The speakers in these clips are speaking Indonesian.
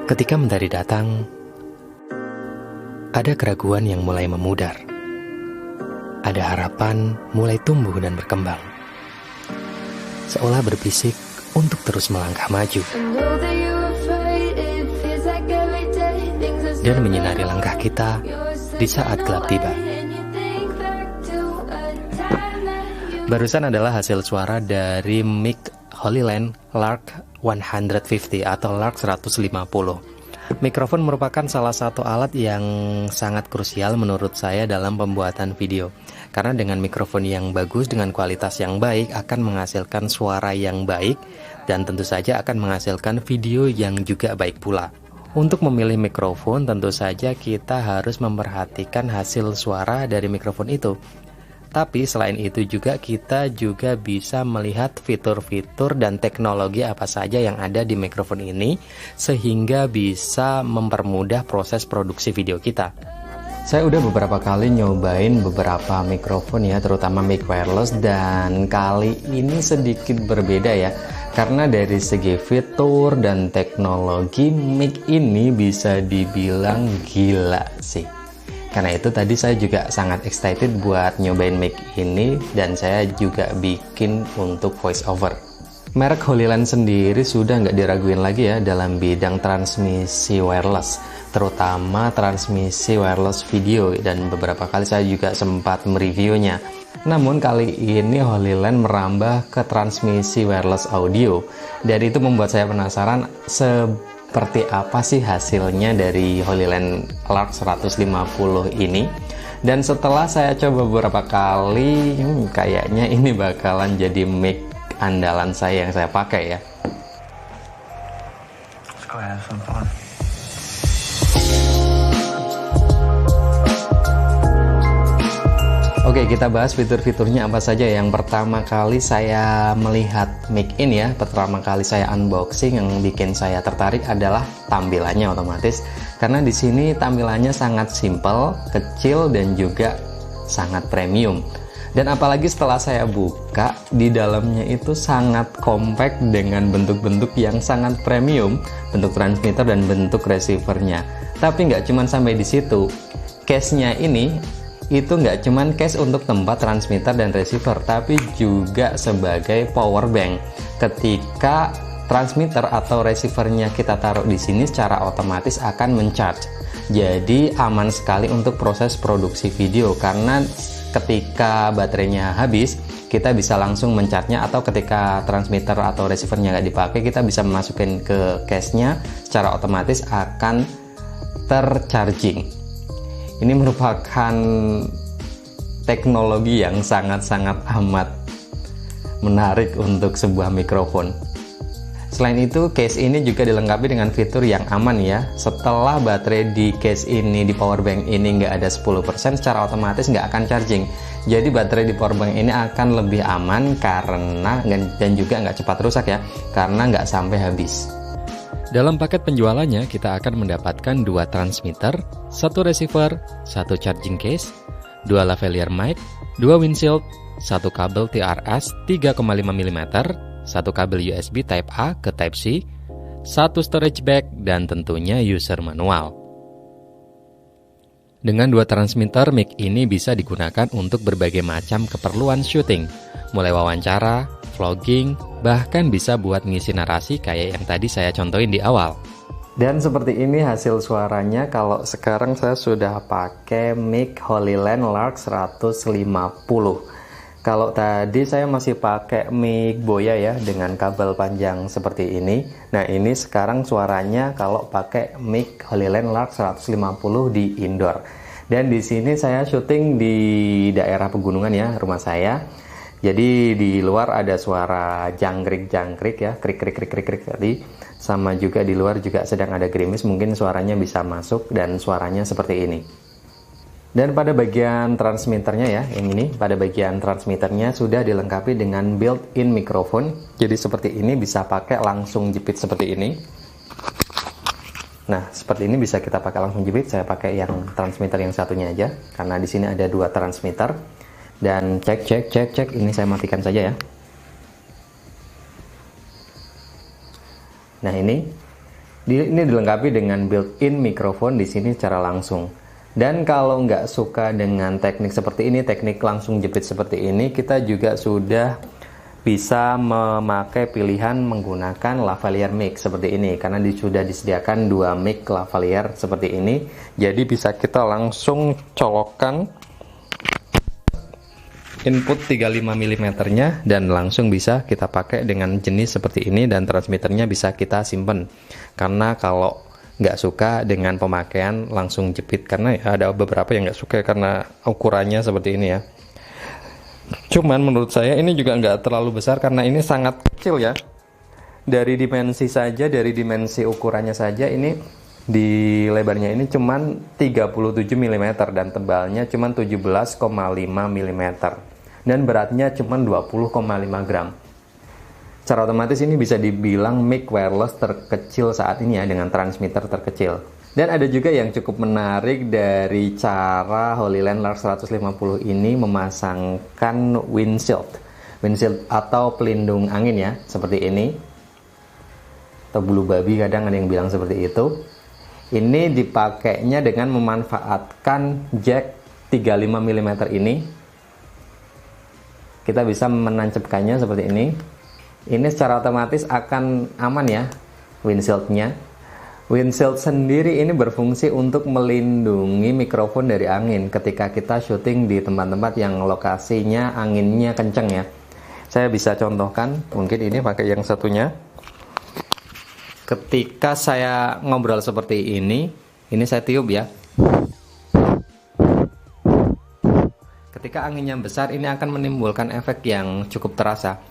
Ketika mentari datang, ada keraguan yang mulai memudar. Ada harapan mulai tumbuh dan berkembang, seolah berbisik untuk terus melangkah maju dan menyinari langkah kita di saat gelap tiba. Barusan adalah hasil suara dari mic Holyland Lark 150 atau Lark 150. Mikrofon merupakan salah satu alat yang sangat krusial menurut saya dalam pembuatan video. Karena dengan mikrofon yang bagus, dengan kualitas yang baik, akan menghasilkan suara yang baik, dan tentu saja akan menghasilkan video yang juga baik pula. Untuk memilih mikrofon, tentu saja kita harus memperhatikan hasil suara dari mikrofon itu. Tapi selain itu juga kita juga bisa melihat fitur-fitur dan teknologi apa saja yang ada di mikrofon ini, sehingga bisa mempermudah proses produksi video kita. Saya udah beberapa kali nyobain beberapa mikrofon ya, terutama mic wireless, dan kali ini sedikit berbeda ya. Karena dari segi fitur dan teknologi, mic ini bisa dibilang gila sih. Karena itu tadi saya juga sangat excited buat nyobain mic ini, dan saya juga bikin untuk voice over. Merek Holyland sendiri sudah nggak diraguin lagi ya dalam bidang transmisi wireless, terutama transmisi wireless video, dan beberapa kali saya juga sempat mereviewnya. Namun kali ini Holyland merambah ke transmisi wireless audio, dan itu membuat saya penasaran seperti apa sih hasilnya dari Holyland Lark 150 ini. Dan setelah saya coba beberapa kali, kayaknya ini bakalan jadi mic andalan saya yang saya pakai ya. Let's go have some fun. Oke, kita bahas fitur-fiturnya apa saja. Yang pertama kali saya melihat mic ini ya, pertama kali saya unboxing, yang bikin saya tertarik adalah tampilannya otomatis. Karena di sini tampilannya sangat simple, kecil, dan juga sangat premium. Dan apalagi setelah saya buka, di dalamnya itu sangat compact dengan bentuk-bentuk yang sangat premium, bentuk transmitter dan bentuk receivernya. Tapi nggak cuma sampai di situ, case-nya ini itu nggak cuman case untuk tempat transmitter dan receiver, tapi juga sebagai power bank. Ketika transmitter atau receivernya kita taruh di sini, secara otomatis akan mencharge. Jadi aman sekali untuk proses produksi video, karena ketika baterainya habis, kita bisa langsung mencharge-nya, atau ketika transmitter atau receivernya nggak dipakai, kita bisa masukin ke case-nya, secara otomatis akan tercharging. Ini merupakan teknologi yang sangat-sangat amat menarik untuk sebuah mikrofon. Selain itu, case ini juga dilengkapi dengan fitur yang aman ya. Setelah baterai di case ini, di powerbank ini nggak ada 10%, secara otomatis nggak akan charging. Jadi baterai di powerbank ini akan lebih aman karena, dan juga nggak cepat rusak ya, karena nggak sampai habis. Dalam paket penjualannya, kita akan mendapatkan 2 transmitter, 1 receiver, 1 charging case, 2 lavalier mic, 2 windshield, 1 kabel TRS 3,5 mm, 1 kabel USB Type A ke Type C, 1 storage bag, dan tentunya user manual. Dengan 2 transmitter, mic ini bisa digunakan untuk berbagai macam keperluan syuting, mulai wawancara, vlogging, bahkan bisa buat ngisi narasi kayak yang tadi saya contohin di awal. Dan seperti ini hasil suaranya kalau sekarang saya sudah pakai mic Holyland Lark 150. Kalau tadi saya masih pakai mic Boya ya, dengan kabel panjang seperti ini. Nah, ini sekarang suaranya kalau pakai mic Holyland Lark 150 di indoor. Dan di sini saya syuting di daerah pegunungan ya, rumah saya. Jadi di luar ada suara jangkrik-jangkrik ya, krik-krik-krik-krik tadi. Sama juga di luar juga sedang ada gerimis, mungkin suaranya bisa masuk, dan suaranya seperti ini. Dan pada bagian transmitternya ya, yang ini, pada bagian transmitternya sudah dilengkapi dengan built-in mikrofon. Jadi seperti ini, bisa pakai langsung jepit seperti ini. Nah, seperti ini bisa kita pakai langsung jepit. Saya pakai yang transmitter yang satunya aja, karena di sini ada 2 transmitter. Dan cek, ini saya matikan saja ya. Nah ini dilengkapi dengan built-in mikrofon di sini secara langsung. Dan kalau nggak suka dengan teknik seperti ini, teknik langsung jepit seperti ini, kita juga sudah bisa memakai pilihan menggunakan lavalier mic seperti ini, karena sudah disediakan 2 mic lavalier seperti ini. Jadi bisa kita langsung colokkan input 35 mm nya dan langsung bisa kita pakai dengan jenis seperti ini, dan transmitternya bisa kita simpen. Karena kalau nggak suka dengan pemakaian langsung jepit, karena ada beberapa yang nggak suka karena ukurannya seperti ini ya. Cuman menurut saya ini juga nggak terlalu besar karena ini sangat kecil ya. Dari dimensi saja, dari dimensi ukurannya saja, ini di lebarnya ini cuman 37 mm dan tebalnya cuman 17,5 mm. Dan beratnya cuma 20,5 gram. Secara otomatis ini bisa dibilang mic wireless terkecil saat ini ya, dengan transmitter terkecil. Dan ada juga yang cukup menarik dari cara HoloLens Lark 150 ini memasangkan windshield atau pelindung angin ya, seperti ini. Atau bulu babi kadang ada yang bilang seperti itu. Ini dipakainya dengan memanfaatkan jack 35 mm ini. Kita bisa menancapkannya seperti ini. Ini secara otomatis akan aman ya windshieldnya. Windshield sendiri ini berfungsi untuk melindungi mikrofon dari angin ketika kita syuting di tempat-tempat yang lokasinya anginnya kenceng ya. Saya bisa contohkan, mungkin ini pakai yang satunya. Ketika saya ngobrol seperti ini saya tiup ya. Ketika anginnya besar, ini akan menimbulkan efek yang cukup terasa.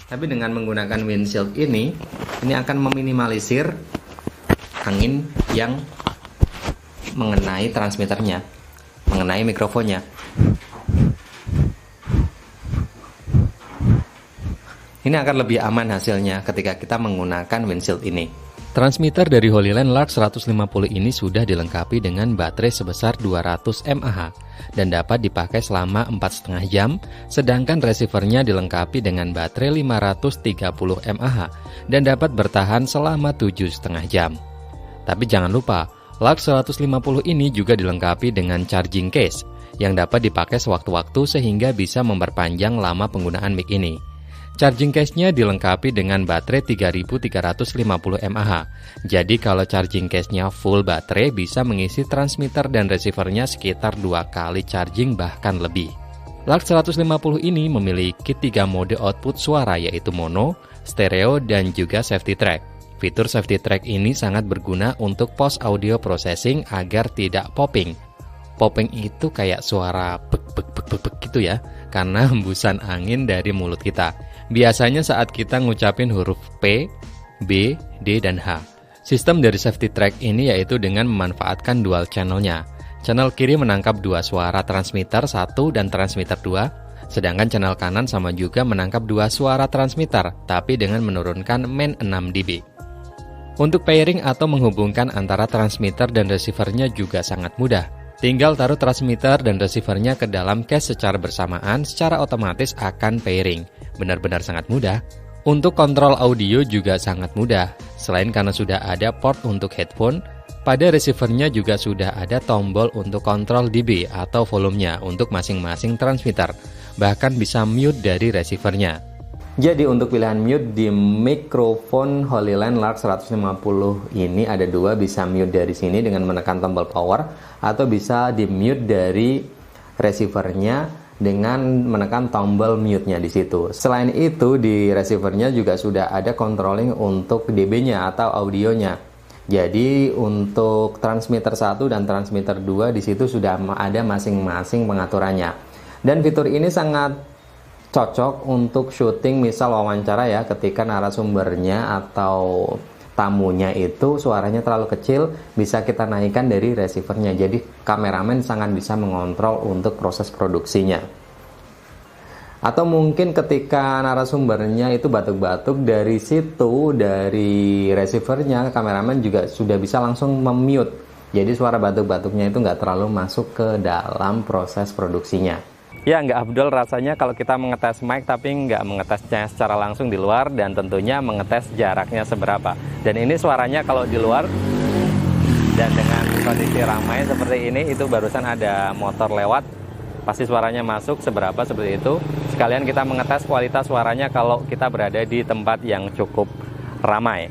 Tapi dengan menggunakan windshield ini akan meminimalisir angin yang mengenai transmitternya, mengenai mikrofonnya. Ini akan lebih aman hasilnya ketika kita menggunakan windshield ini. Transmitter dari HoloLens Lark 150 ini sudah dilengkapi dengan baterai sebesar 200 mAh dan dapat dipakai selama 4,5 jam, sedangkan receivernya dilengkapi dengan baterai 530 mAh dan dapat bertahan selama 7,5 jam. Tapi jangan lupa, Lark 150 ini juga dilengkapi dengan charging case yang dapat dipakai sewaktu-waktu sehingga bisa memperpanjang lama penggunaan mic ini. Charging case-nya dilengkapi dengan baterai 3350 mAh. Jadi kalau charging case-nya full baterai bisa mengisi transmitter dan receiver-nya sekitar 2 kali charging bahkan lebih. Lark 150 ini memiliki 3 mode output suara yaitu mono, stereo, dan juga safety track. Fitur safety track ini sangat berguna untuk post audio processing agar tidak popping. Popping itu kayak suara bek gitu ya, karena hembusan angin dari mulut kita. Biasanya saat kita ngucapin huruf P, B, D, dan H. Sistem dari safety track ini yaitu dengan memanfaatkan dual channelnya. Channel kiri menangkap 2 suara transmitter 1 dan transmitter 2, sedangkan channel kanan sama juga menangkap 2 suara transmitter, tapi dengan menurunkan main 6 dB. Untuk pairing atau menghubungkan antara transmitter dan receivernya juga sangat mudah. Tinggal taruh transmitter dan receivernya ke dalam case secara bersamaan, secara otomatis akan pairing. Benar-benar sangat mudah. Untuk kontrol audio juga sangat mudah. Selain karena sudah ada port untuk headphone, pada receivernya juga sudah ada tombol untuk kontrol dB atau volumenya untuk masing-masing transmitter. Bahkan bisa mute dari receivernya. Jadi untuk pilihan mute di mikrofon HoloLens Lark 150 ini ada 2, bisa mute dari sini dengan menekan tombol power, atau bisa di mute dari receivernya dengan menekan tombol mute-nya di situ. Selain itu di receivernya juga sudah ada controlling untuk dB-nya atau audionya. Jadi untuk transmitter 1 dan transmitter 2 di situ sudah ada masing-masing pengaturannya. Dan fitur ini sangat cocok untuk syuting misal wawancara ya, ketika narasumbernya atau tamunya itu suaranya terlalu kecil, bisa kita naikkan dari receivernya. Jadi kameramen sangat bisa mengontrol untuk proses produksinya. Atau mungkin ketika narasumbernya itu batuk-batuk, dari situ, dari receivernya, kameramen juga sudah bisa langsung memute. Jadi suara batuk-batuknya itu nggak terlalu masuk ke dalam proses produksinya. Ya, nggak afdol rasanya kalau kita mengetes mic tapi nggak mengetesnya secara langsung di luar, dan tentunya mengetes jaraknya seberapa. Dan ini suaranya kalau di luar dan dengan kondisi ramai seperti ini, itu barusan ada motor lewat, pasti suaranya masuk seberapa seperti itu. Sekalian kita mengetes kualitas suaranya kalau kita berada di tempat yang cukup ramai.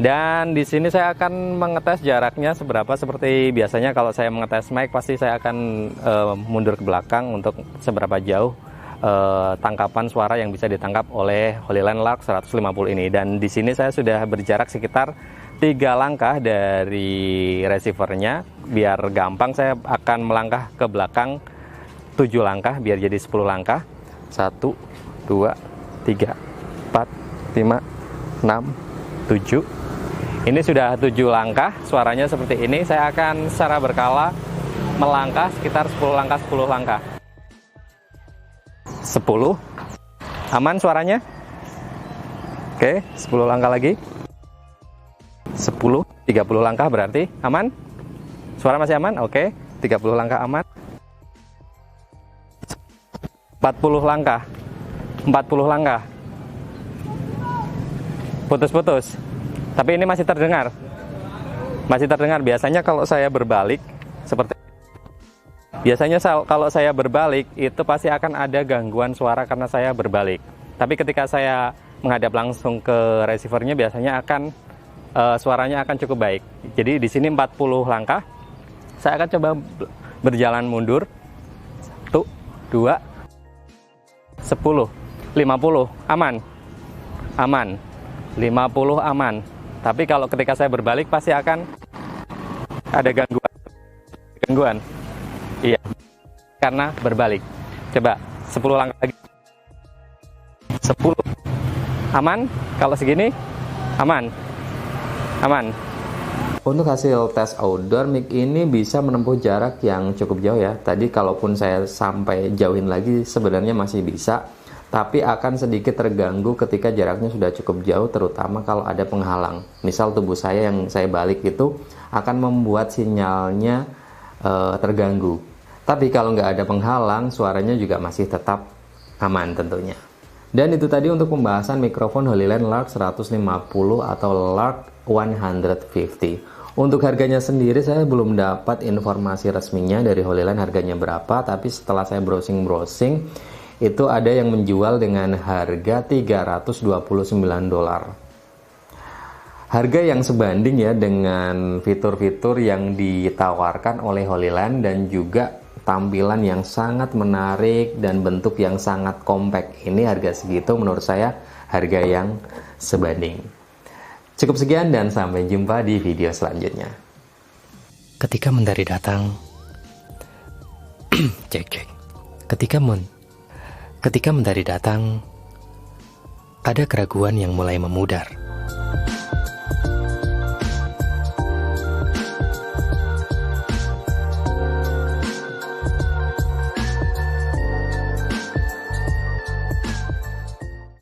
Dan di sini saya akan mengetes jaraknya seberapa. Seperti biasanya kalau saya mengetes mic, pasti saya akan mundur ke belakang untuk seberapa jauh tangkapan suara yang bisa ditangkap oleh Holyland Lark 150 ini. Dan di sini saya sudah berjarak sekitar 3 langkah dari receivernya. Biar gampang, saya akan melangkah ke belakang 7 langkah biar jadi 10 langkah. 1, 2, 3, 4, 5, 6, 7. Ini sudah 7 langkah, suaranya seperti ini. Saya akan secara berkala melangkah sekitar 10 langkah, 10 langkah. 10. Aman suaranya? Oke, 10 langkah lagi. 10, 30 langkah berarti aman? Suara masih aman? Oke, 30 langkah aman. 40 langkah. 40 langkah. Putus-putus. Tapi ini masih terdengar. Masih terdengar. Biasanya kalau saya berbalik seperti kalau saya berbalik itu pasti akan ada gangguan suara karena saya berbalik. Tapi ketika saya menghadap langsung ke receivernya, biasanya akan suaranya akan cukup baik. Jadi di sini 40 langkah. Saya akan coba berjalan mundur. 1, 2, 10, 50 aman. Aman. 50 aman. Tapi kalau ketika saya berbalik pasti akan ada gangguan. Iya. Karena berbalik. Coba 10 langkah lagi. 10. Aman? Kalau segini aman. Aman. Untuk hasil tes outdoor, mic ini bisa menempuh jarak yang cukup jauh ya. Tadi kalaupun saya sampai jauhin lagi sebenarnya masih bisa, tapi akan sedikit terganggu ketika jaraknya sudah cukup jauh, terutama kalau ada penghalang. Misal tubuh saya yang saya balik itu akan membuat sinyalnya terganggu. Tapi kalau nggak ada penghalang, suaranya juga masih tetap aman tentunya. Dan itu tadi untuk pembahasan mikrofon Holyland Lark 150 atau Lark 150. Untuk harganya sendiri saya belum dapat informasi resminya dari Holyland harganya berapa, tapi setelah saya browsing itu ada yang menjual dengan harga $329. Harga yang sebanding ya dengan fitur-fitur yang ditawarkan oleh Holyland dan juga tampilan yang sangat menarik dan bentuk yang sangat compact. Ini harga segitu menurut saya harga yang sebanding. Cukup sekian dan sampai jumpa di video selanjutnya. Ketika mentari datang, cek. Ketika mentari datang, ada keraguan yang mulai memudar.